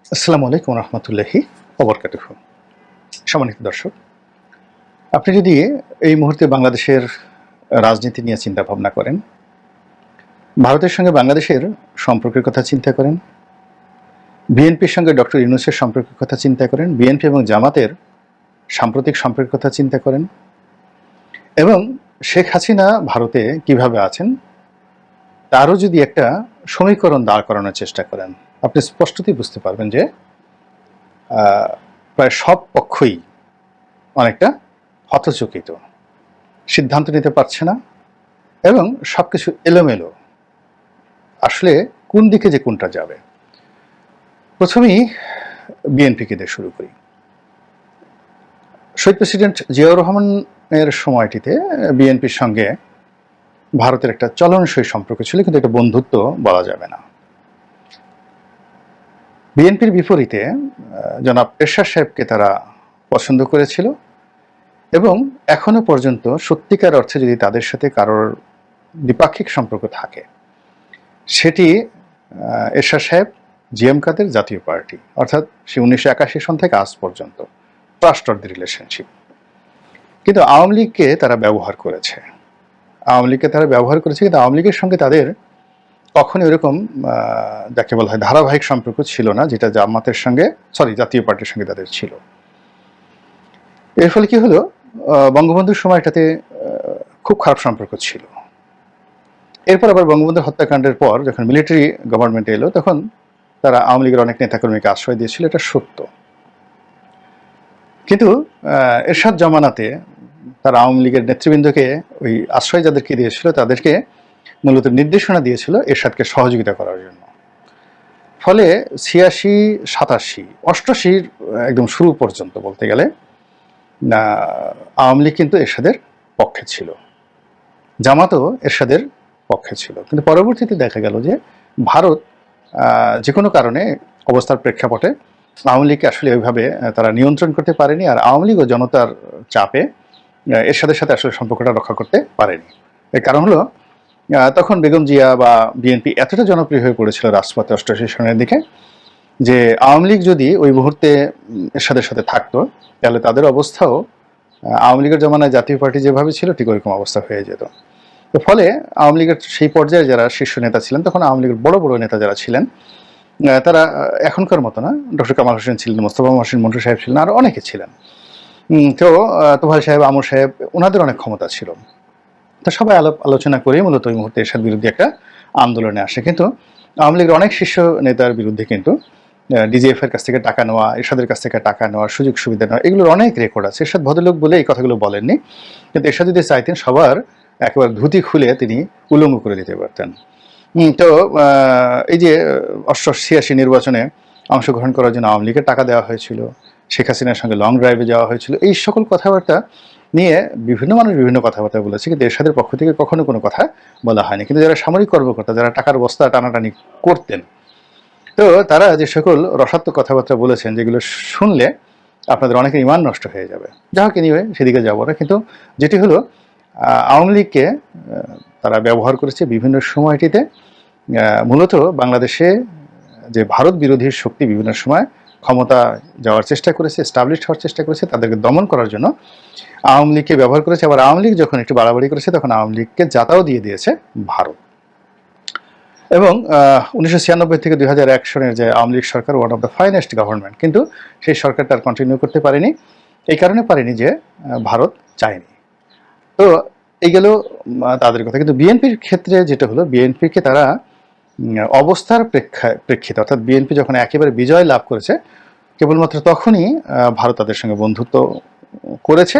আসসালামু আলাইকুম রহমতুল্লাহি ওবরকাতুহু। সম্মানিত দর্শক, আপনি যদি এই মুহূর্তে বাংলাদেশের রাজনীতি নিয়ে চিন্তা ভাবনা করেন, ভারতের সঙ্গে বাংলাদেশের সম্পর্কের কথা চিন্তা করেন, বিএনপির সঙ্গে ডক্টর ইউনূসের সম্পর্কের কথা চিন্তা করেন, বিএনপি এবং জামাতের সাম্প্রতিক সম্পর্কের কথা চিন্তা করেন এবং শেখ হাসিনা ভারতে কিভাবে আছেন তারও যদি একটা সমীকরণ দাঁড় করানোর চেষ্টা করেন, আপনি স্পষ্টতই বুঝতে পারবেন যে প্রায় সব পক্ষই অনেকটা হতচকিত, সিদ্ধান্ত নিতে পারছে না এবং সবকিছু এলোমেলো। আসলে কোন দিকে যে কোনটা যাবে। প্রথমেই বিএনপিকে দিয়ে শুরু করি। শহীদ প্রেসিডেন্ট জিয়াউর রহমানের সময়টিতে বিএনপির সঙ্গে ভারতের একটা চলনসই সম্পর্ক ছিল, কিন্তু একটা বন্ধুত্ব বলা যাবে না। বিএনপির বিপরীতে জনাব এরশাদ সাহেবকে তারা পছন্দ করেছিল এবং এখনো পর্যন্ত সত্যিকার অর্থে যদি তাদের সাথে কারোর দ্বিপাক্ষিক সম্পর্ক থাকে, সেটি এরশাদ সাহেব, জিএম কাদের, জাতীয় পার্টি, অর্থাৎ সে 1981 সন থেকে আজ পর্যন্ত ট্রাস্ট অফ দি রিলেশনশিপ। কিন্তু আওয়ামী লীগকে তারা ব্যবহার করেছে, কিন্তু আওয়ামী লীগের সঙ্গে তাদের কখনো এরকম যাকে বলা হয় ধারাবাহিক সম্পর্ক ছিল না, যেটা জাতীয় পার্টির সঙ্গে তাদের ছিল। এর ফলে কি হলো, বঙ্গবন্ধুর সময়টাতে খুব খারাপ সম্পর্ক ছিল। এরপর আবার বঙ্গবন্ধু হত্যাকাণ্ডের পর যখন মিলিটারি গভর্নমেন্ট এলো, তখন তারা আওয়ামী লীগের অনেক নেতাকর্মীকে আশ্রয় দিয়েছিল, এটা সত্য। কিন্তু এরশাদ জমানাতে তারা আওয়ামী লীগের নেতৃবৃন্দকে ওই আশ্রয় যাদেরকে দিয়েছিল তাদেরকে মূলত নির্দেশনা দিয়েছিল এরশাদকে সহযোগিতা করার জন্য। ফলে 86, 87, 88 একদম শুরু পর্যন্ত বলতে গেলে আওয়ামী লীগ কিন্তু এরশাদের পক্ষে ছিল, জামাতও এরশাদের পক্ষে ছিল। কিন্তু পরবর্তীতে দেখা গেল যে ভারত যে কোনো কারণে অবস্থার প্রেক্ষাপটে আওয়ামী লীগকে আসলে ওইভাবে তারা নিয়ন্ত্রণ করতে পারেনি, আর আওয়ামী লীগও জনতার চাপে এরশাদের সাথে আসলে সম্পর্কটা রক্ষা করতে পারেনি। এর কারণ হলো তখন বেগম জিয়া বা বিএনপি এতটা জনপ্রিয় হয়ে পড়েছিল রাজপথে 88 সনের দিকে, যে আওয়ামী লীগ যদি ওই মুহূর্তে এরশাদের সাথে থাকতো তাহলে তাদের অবস্থাও আওয়ামী লীগের জমানায় জাতীয় পার্টি যেভাবে ছিল ঠিক ওইরকম অবস্থা হয়ে যেত। তো ফলে আওয়ামী লীগের সেই পর্যায়ে যারা শীর্ষ নেতা ছিলেন, তখন আওয়ামী লীগের বড় বড় নেতা যারা ছিলেন, তারা এখনকার মতো না, ডক্টর কামাল হোসেন ছিলেন, মোস্তফা মহসিন মন্টু সাহেব ছিলেন, আর অনেকে ছিলেন। তো তোফায়েল সাহেব, আমর সাহেব, ওনাদের অনেক ক্ষমতা ছিল। তো সবাই আলোচনা করে মূলত ওই মুহূর্তে এরশাদ বিরুদ্ধে একটা আন্দোলনে আসে। কিন্তু আওয়ামী লীগের অনেক শীর্ষ নেতার বিরুদ্ধে কিন্তু ডিজিএফ এর কাছ থেকে টাকা নেওয়া, এরশাদের কাছ থেকে টাকা নেওয়া, সুযোগ সুবিধা নেওয়া, এগুলোর অনেক রেকর্ড আছে। এরশাদ ভদ্রলোক বলে এই কথাগুলো বলেননি, কিন্তু এরশাদ যদি চাইতেন সবার একেবারে ধুতি খুলে তিনি উলঙ্গ করে দিতে পারতেন। তো এই যে 88 নির্বাচনে অংশগ্রহণ করার জন্য আওয়ামী লীগের টাকা দেওয়া হয়েছিল, শেখ হাসিনার সঙ্গে লং ড্রাইভে যাওয়া হয়েছিল, এই সকল কথাবার্তা নিয়ে বিভিন্ন মানুষ বিভিন্ন কথাবার্তা বলেছে, কিন্তু এরশাদের পক্ষ থেকে কখনো কোনো কথা বলা হয়নি। কিন্তু যারা সামরিক কর্মকর্তা, যারা টাকার বস্তা টানাটানি করতেন, তো তারা যে সকল রসাত্মক কথাবার্তা বলেছেন, যেগুলো শুনলে আপনাদের অনেকের ইমান নষ্ট হয়ে যাবে। যা হোক, এনিওয়ে সেদিকে যাবো না। কিন্তু যেটি হলো, আওয়ামী লীগকে তারা ব্যবহার করেছে বিভিন্ন সময়টিতে, মূলত বাংলাদেশে যে ভারত বিরোধী শক্তি বিভিন্ন সময় ক্ষমতা যাওয়ার চেষ্টা করেছে, এস্টাবলিশ হওয়ার চেষ্টা করেছে, তাদেরকে দমন করার জন্য আওয়ামী লীগকে ব্যবহার করেছে। আবার আওয়ামী লীগ যখন একটু বাড়াবাড়ি করেছে, তখন আওয়ামী লীগকে জাতাও দিয়ে দিয়েছে ভারত। এবং 1996 থেকে 2001 সনের যে আওয়ামী লীগ সরকার, one of the finest government, কিন্তু সেই সরকারটা আর কন্টিনিউ করতে পারেনি। এই কারণে পারেনি যে ভারত চায়নি। তো এই গেল তাদের কথা। কিন্তু বিএনপির ক্ষেত্রে যেটা হলো, বিএনপিকে তারা অবস্থার প্রেক্ষিতে, অর্থাৎ বিএনপি যখন একেবারে বিজয় লাভ করেছে, কেবলমাত্র তখনই ভারত তাদের সঙ্গে বন্ধুত্ব করেছে।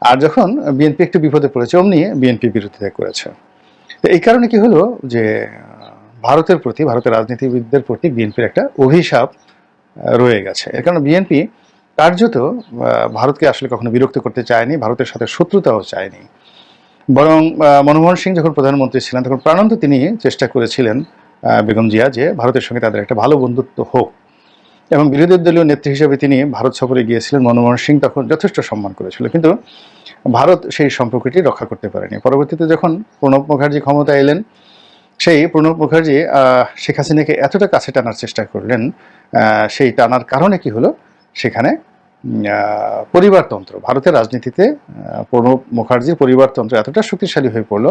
আর যখন বিএনপি একটু বিপদে পড়েছে, অমনি বিএনপি বিরোধিতা করেছে। তো এই কারণে কি হলো যে ভারতের প্রতি, ভারতের রাজনীতিবিদদের প্রতি বিএনপির একটা অভিশাপ রয়ে গেছে। এর কারণে বিএনপি কার্যত ভারতকে আসলে কখনো বিরক্ত করতে চায়নি, ভারতের সাথে শত্রুতাও চায়নি। বরং মনমোহন সিং যখন প্রধানমন্ত্রী ছিলেন, তখন প্রাণান্ত তিনি চেষ্টা করেছিলেন বেগম জিয়া যে ভারতের সঙ্গে তাদের একটা ভালো বন্ধুত্ব হোক, এবং বিরোধী দলীয় নেত্রী হিসেবে তিনি ভারত সফরে গিয়েছিলেন। মনমোহন সিং তখন যথেষ্ট সম্মান করেছিল, কিন্তু ভারত সেই সম্পর্কটি রক্ষা করতে পারেনি। পরবর্তীতে যখন প্রণব মুখার্জি ক্ষমতা এলেন, সেই প্রণব মুখার্জি শেখ হাসিনাকে এতটা কাছে টানার চেষ্টা করলেন, সেই টানার কারণে কি হলো, সেখানে পরিবারতন্ত্র, ভারতের রাজনীতিতে প্রণব মুখার্জির পরিবারতন্ত্র এতটা শক্তিশালী হয়ে পড়লো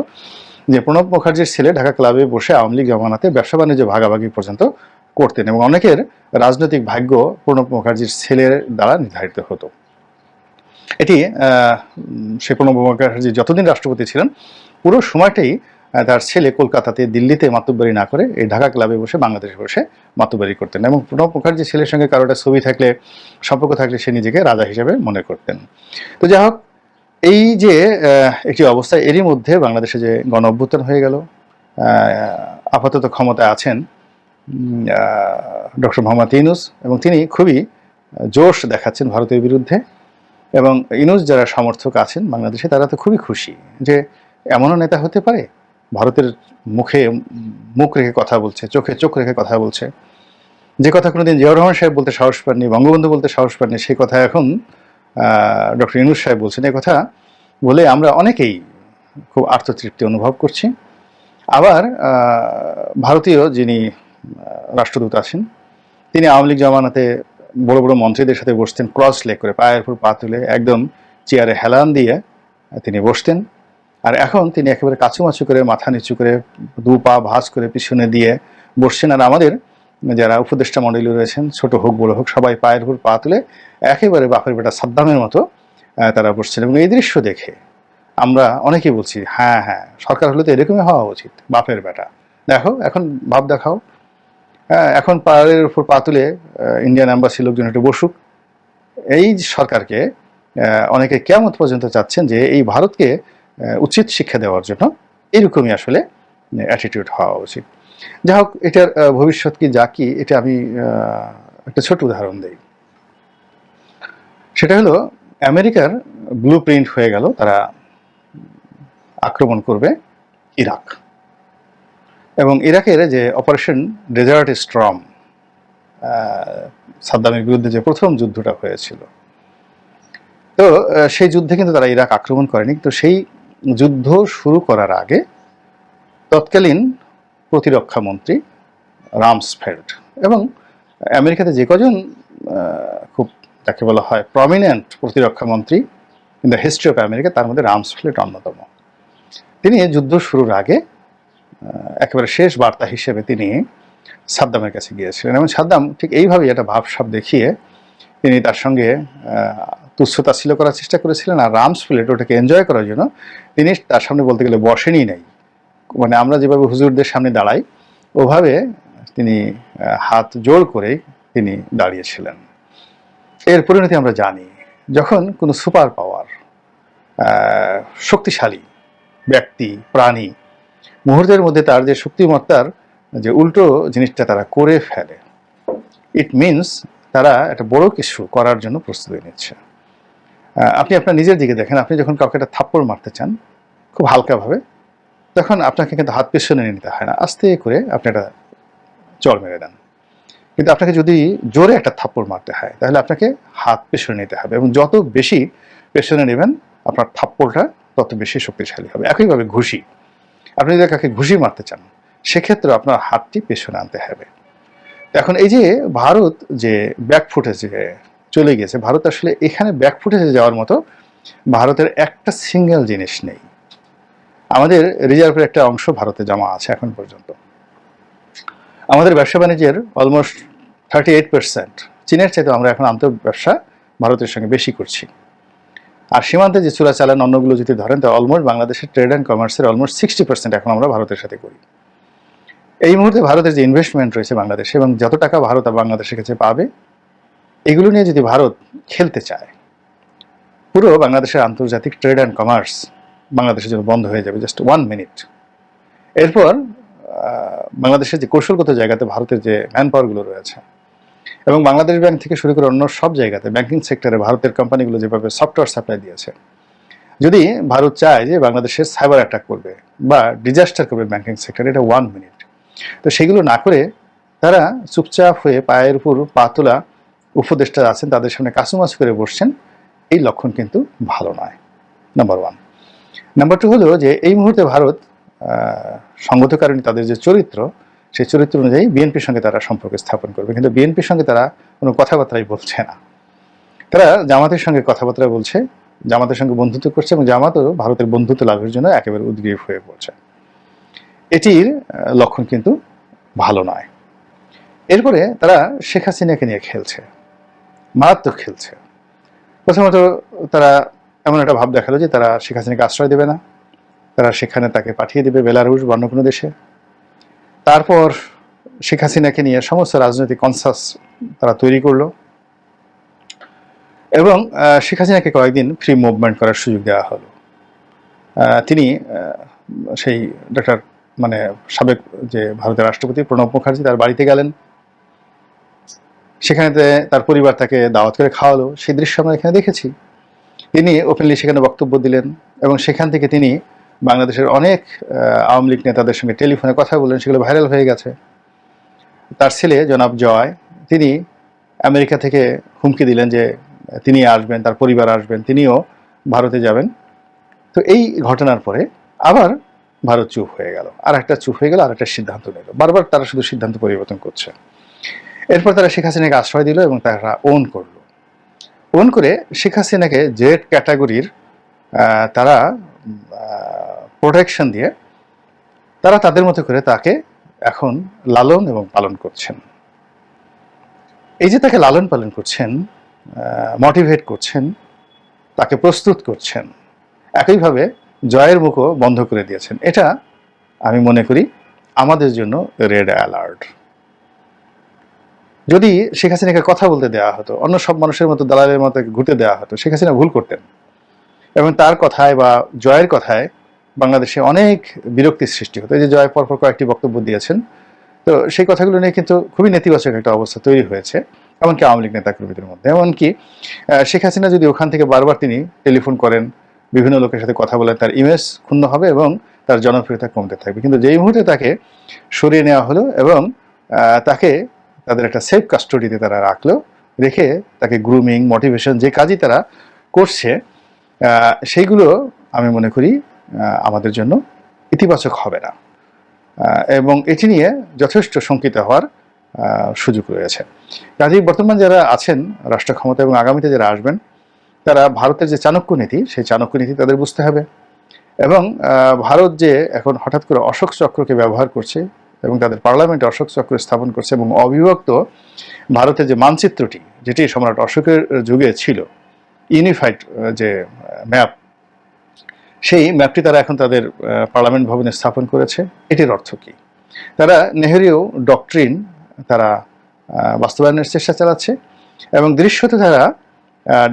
যে প্রণব মুখার্জির ছেলে ঢাকা ক্লাবে বসে আওয়ামী লীগ জমানাতে ব্যবসা বাণিজ্য ভাগাভাগি পর্যন্ত করতেন, এবং অনেকের রাজনৈতিক ভাগ্য প্রণব মুখার্জির ছেলের দ্বারা নির্ধারিত হতো। এটি সে প্রণব মুখার্জি যতদিন রাষ্ট্রপতি ছিলেন পুরো সময়টাই তার ছেলে কলকাতাতে, দিল্লিতে মাতুব্বারি না করে এই ঢাকা ক্লাবে বসে বাংলাদেশে বসে মাতুব্বারি করতেন, এবং প্রণব মুখার্জি ছেলের সঙ্গে কারোটা ছবি থাকলে, সম্পর্ক থাকলে সে নিজেকে রাজা হিসেবে মনে করতেন। তো যাই হোক, এই যে একটি অবস্থা, এরই মধ্যে বাংলাদেশে যে গণ অভ্যুত্থান হয়ে গেল, আপাতত ক্ষমতায় আছেন ডক্টর মোহাম্মদ ইউনূস, এবং তিনি খুবই জোশ দেখাচ্ছেন ভারতের বিরুদ্ধে, এবং ইউনূস যারা সমর্থক আছেন বাংলাদেশে তারা তো খুবই খুশি যে এমনও নেতা হতে পারে, ভারতের মুখে মুখ রেখে কথা বলছে, চোখে চোখ রেখে কথা বলছে। যে কথা কোনোদিন জিয়াউর রহমান সাহেব বলতে সাহস পাননি, বঙ্গবন্ধু বলতে সাহস পাননি, সেই কথা এখন ডক্টর ইউনূস সাহেব বলছেন। এই কথা বলে আমরা অনেকেই খুব আত্মতৃপ্তি অনুভব করছি। আবার ভারতীয় যিনি রাষ্ট্রদূত আছেন, তিনি আওয়ামী লীগ জমানাতে বড় বড় মন্ত্রীদের সাথে বসতেন, ক্রস লেগ করে, পায়ের উপর পা তুলে একদম চেয়ারে হেলান দিয়ে তিনি বসতেন। আর এখন তিনি একেবারে কাছুমাছু করে, মাথা নিচু করে, দু পা ভাঁজ করে পিছনে দিয়ে বসছেন। আর আমাদের যারা উপদেষ্টা মণ্ডলী রয়েছেন, ছোট হোক বড় হোক, সবাই পায়ের উপর পা তুলে একেবারে বাপের বেটা সাদ্দামের মতো তারা বসছেন। এবং এই দৃশ্য দেখে আমরা অনেকেই বলছি, হ্যাঁ হ্যাঁ, সরকার হলে তো এরকমই হওয়া উচিত, বাপের বেটা দেখো, এখন ভাব দেখাও। এখন পায়ের উপর পা তুলে ইন্ডিয়ান এম্বাসি লোকজন একটু বসুক। এই সরকারকে অনেকে কিয়ামত পর্যন্ত চাচ্ছেন যে এই ভারতকে উচিত শিক্ষা দেওয়ার জন্য এরকমই আসলে অ্যাটিটিউড হওয়া উচিত। যাই হোক, এটার ভবিষ্যৎ কি যা কি, এটা আমি একটা ছোট উদাহরণ দিই। সেটা হলো আমেরিকার ব্লু প্রিন্ট হয়ে গেল, তারা আক্রমণ করবে ইরাক, এবং ইরাকের যে অপারেশন ডেজার্ট স্টর্ম, সাদ্দামের বিরুদ্ধে যে প্রথম যুদ্ধটা হয়েছিল, তো সেই যুদ্ধে কিন্তু তারা ইরাক আক্রমণ করেনি। তো সেই যুদ্ধ শুরু করার আগে তৎকালীন প্রতিরক্ষা মন্ত্রী রামসফেল্ড এবং আমেরিকাতে যে কজন খুব যাকে বলা হয় প্রমিনেন্ট প্রতিরক্ষা মন্ত্রী in the history of America, তার মধ্যে রামসফেল্ড অন্যতম। তিনি যুদ্ধ শুরুর আগে একেবারে শেষ বার্তা হিসেবে তিনি সাদ্দামের কাছে গিয়েছিলেন, এবং সাদ্দাম ঠিক এইভাবেই একটা ভাবসাব দেখিয়ে তিনি তার সঙ্গে তুচ্ছতাচ্ছিল্য করার চেষ্টা করেছিলেন। আর রামসফেল্ড ওটাকে এনজয় করার জন্য তিনি তার সামনে বলতে গেলে বসেনই নাই, মানে আমরা যেভাবে হুজুরদের সামনে দাঁড়াই ওভাবে তিনি হাত জোর করে তিনি দাঁড়িয়েছিলেন। এর পরিণতি আমরা জানি, যখন কোনো সুপার পাওয়ার, শক্তিশালী ব্যক্তি, প্রাণী মুহূর্তের মধ্যে তার যে শক্তিমত্তার যে উল্টো জিনিসটা তারা করে ফেলে, ইট মিনস তারা একটা বড় কিছু করার জন্য প্রস্তুতি নিচ্ছে। আপনি আপনার নিজের দিকে দেখেন, আপনি যখন কাউকে একটা থাপ্পড় মারতে চান খুব হালকাভাবে, তখন আপনাকে কিন্তু হাত পেছনে নিতে হয় না, আস্তে করে আপনি একটা চড় মেরে দেন। কিন্তু আপনাকে যদি জোরে একটা থাপ্পড় মারতে হয় তাহলে আপনাকে হাত পেছনে নিতে হবে, এবং যত বেশি পেছনে নেবেন আপনার থাপ্পড়টা তত বেশি শক্তিশালী হবে। একইভাবে ঘুষি, আপনি যদি কাকে ঘুষি মারতে চান সেক্ষেত্রে আপনার হাতটি পেছনে আনতে হবে। এখন এই যে ভারত যে ব্যাকফুটেজে চলে গেছে, ভারত আসলে এখানে ব্যাকফুটেজে যাওয়ার মতো ভারতের একটা সিঙ্গেল জিনিস নেই। আমাদের রিজার্ভের একটা অংশ ভারতে জমা আছে এখন পর্যন্ত। আমাদের ব্যবসা বাণিজ্যের অলমোস্ট 38%, চীনের চাইতে আমরা এখন আন্তঃ ব্যবসা ভারতের সঙ্গে বেশি করছি। আর সীমান্তে যে চোরাচালান অন্যগুলো যদি ধরেন, তো অলমোস্ট বাংলাদেশের ট্রেড অ্যান্ড কমার্সের অলমোস্ট 60% এখন আমরা ভারতের সাথে করি। এই মুহূর্তে ভারতের যে ইনভেস্টমেন্ট রয়েছে বাংলাদেশে, এবং যত টাকা ভারত আর বাংলাদেশের কাছে পাবে, এগুলো নিয়ে যদি ভারত খেলতে চায়, পুরো বাংলাদেশের আন্তর্জাতিক ট্রেড অ্যান্ড কমার্স বাংলাদেশের জন্য বন্ধ হয়ে যাবে জাস্ট 1 মিনিট। এরপর বাংলাদেশের যে কৌশলগত জায়গাতে ভারতের যে ম্যান পাওয়ারগুলো রয়েছে, এবং বাংলাদেশ ব্যাংক থেকে শুরু করে অন্য সব জায়গাতে ব্যাংকিং সেক্টরে ভারতের কোম্পানিগুলো যেভাবে সফটওয়্যার সাপ্লাই দিয়েছে, যদি ভারত চায় যে বাংলাদেশের সাইবার অ্যাটাক করবে বা ডিজাস্টার করবে ব্যাংকিং সেক্টরে, এটা 1 মিনিট। তো সেগুলো না করে তারা চুপচাপ হয়ে পায়ের উপর পা তোলা উপদেষ্টা আছেন তাদের সামনে কাছুমাছু করে বসছেন, এই লক্ষণ কিন্তু ভালো নয়, নাম্বার 1। নাম্বার 2 হলো যে এই মুহূর্তে ভারত সংগতকারণী তাদের যে চরিত্র, সেই চরিত্র অনুযায়ী বিএনপির সঙ্গে তারা সম্পর্ক স্থাপন করবে, কিন্তু বিএনপির সঙ্গে তারা কোনো কথাবার্তাই বলছে না। তারা জামাতের সঙ্গে কথাবার্তা বলছে, জামাতের সঙ্গে বন্ধুত্ব করছে, এবং জামাতও ভারতের বন্ধুত্ব লাভের জন্য একেবারে উদ্গ্রীব হয়ে পড়ছে। এটির লক্ষণ কিন্তু ভালো নয়। এরপরে তারা শেখ হাসিনাকে নিয়ে খেলছে, মারাত্মক খেলছে। প্রথমত তারা এমন একটা ভাব দেখালো যে তারা শেখ হাসিনাকে আশ্রয় দেবে না, তারা সেখানে তাকে পাঠিয়ে দেবে বেলারুশ বা অন্য কোনো দেশে। তারপর শেখ হাসিনাকে নিয়ে সমস্ত রাজনৈতিক কনসাস তারা তৈরি করলো, এবং শেখ হাসিনাকে কয়েকদিন ফ্রি মুভমেন্ট করার সুযোগ দেওয়া হলো। তিনি সেই ডক্টর মানে সাবেক যে ভারতের রাষ্ট্রপতি প্রণব মুখার্জি, তার বাড়িতে গেলেন, সেখানেতে তার পরিবার তাকে দাওয়াত করে খাওয়ালো। সেই দৃশ্য আমরা এখানে দেখেছি। তিনি ওপেনলি সেখানে বক্তব্য দিলেন, এবং সেখান থেকে তিনি বাংলাদেশের অনেক আওয়ামী লীগ নেতাদের সঙ্গে টেলিফোনে কথা বললেন, সেগুলো ভাইরাল হয়ে গেছে। তার ছেলে জনাব জয়, তিনি আমেরিকা থেকে হুমকি দিলেন যে তিনি আসবেন, তার পরিবার আসবেন, তিনিও ভারতে যাবেন। তো এই ঘটনার পরে আবার ভারত চুপ হয়ে গেল, আর একটা চুপ হয়ে গেল, আর একটা সিদ্ধান্ত নিল। বারবার তারা শুধু সিদ্ধান্ত পরিবর্তন করছে। এরপর তারা শেখ হাসিনাকে আশ্রয় দিল, এবং তারা ওন করলো। ওন করে শেখ হাসিনাকে জেড ক্যাটাগরির তারা প্রোটেকশন দিয়ে তারা তাদের মতো করে তাকে এখন লালন এবং পালন করছেন। এই যে তাকে লালন পালন করছেন, মোটিভেট করছেন, তাকে প্রস্তুত করছেন, একইভাবে জয়ের মুখও বন্ধ করে দিয়েছেন। এটা আমি মনে করি আমাদের জন্য রেড অ্যালার্ট। যদি শেখ হাসিনাকে কথা বলতে দেওয়া হতো, অন্য সব মানুষের মতো দালালের মতো ঘুরতে দেওয়া হতো, শেখ হাসিনা ভুল করতেন, এবং তার কথায় বা জয়ের কথায় বাংলাদেশে অনেক বিরক্তির সৃষ্টি হতো। এই যে জয় পরপর কয়েকটি বক্তব্য দিয়েছেন, তো সেই কথাগুলো নিয়ে কিন্তু খুবই নেতিবাচক একটা অবস্থা তৈরি হয়েছে, এমনকি আওয়ামী লীগ নেতাকর্মীদের মধ্যে। এমনকি শেখ হাসিনা যদি ওখান থেকে বারবার তিনি টেলিফোন করেন, বিভিন্ন লোকের সাথে কথা বলেন, তার ইমেজ ক্ষুণ্ণ হবে এবং তার জনপ্রিয়তা কমতে থাকবে। কিন্তু যেই মুহূর্তে তাকে সরিয়ে নেওয়া হলো এবং তাকে তাদের একটা সেফ কাস্টডিতে তারা রাখলো, রেখে তাকে গ্রুমিং, মোটিভেশন যে কাজই তারা করছে, সেইগুলো আমি মনে করি আমাদের জন্য ইতিবাচক হবে না, এবং এটি নিয়ে যথেষ্ট শঙ্কিত হওয়ার সুযোগ রয়েছে। কাজেই বর্তমান যারা আছেন রাষ্ট্র ক্ষমতা এবং আগামীতে যারা আসবেন, তারা ভারতের যে চাণক্য নীতি, সেই চাণক্য নীতি তাদের বুঝতে হবে। এবং ভারত যে এখন হঠাৎ করে অশোক চক্রকে ব্যবহার করছে এবং তাদের পার্লামেন্টে অশোক চক্র স্থাপন করছে, এবং অবিভক্ত ভারতের যে মানচিত্রটি, যেটি সম্রাট অশোকের যুগে ছিল, ইউনিফাইড যে ম্যাপ, সেই ম্যাপটি তারা এখন তাদের পার্লামেন্ট ভবনে স্থাপন করেছে। এটির অর্থ কী? তারা নেহেরীয় ডক্ট্রিন তারা বাস্তবায়নের চেষ্টা চালাচ্ছে, এবং দৃশ্যত তারা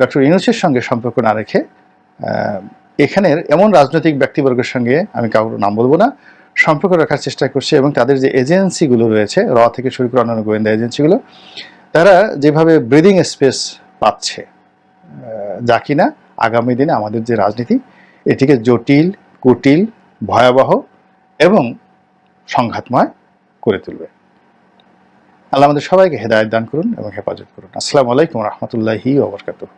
ডক্টর ইউনূসের সঙ্গে সম্পর্ক না রেখে এখানের এমন রাজনৈতিক ব্যক্তিবর্গের সঙ্গে, আমি কারোর নাম বলবো না, সম্পর্ক রাখার চেষ্টা করছে। এবং তাদের যে এজেন্সিগুলো রয়েছে, র থেকে শুরু করে অন্যান্য গোয়েন্দা এজেন্সিগুলো, তারা যেভাবে ব্রিদিং স্পেস পাচ্ছে, যা কিনা আগামী দিনে আমাদের যে রাজনীতি, এটিকে জটিল, কুটিল, ভয়াবহ এবং সংঘাতময় করে তুলবে। আল্লাহ আমাদের সবাইকে হেদায়েত দান করুন এবং হেফাজত করুন। আসসালামু আলাইকুম ওয়া রাহমাতুল্লাহি ওয়া বারাকাতুহু।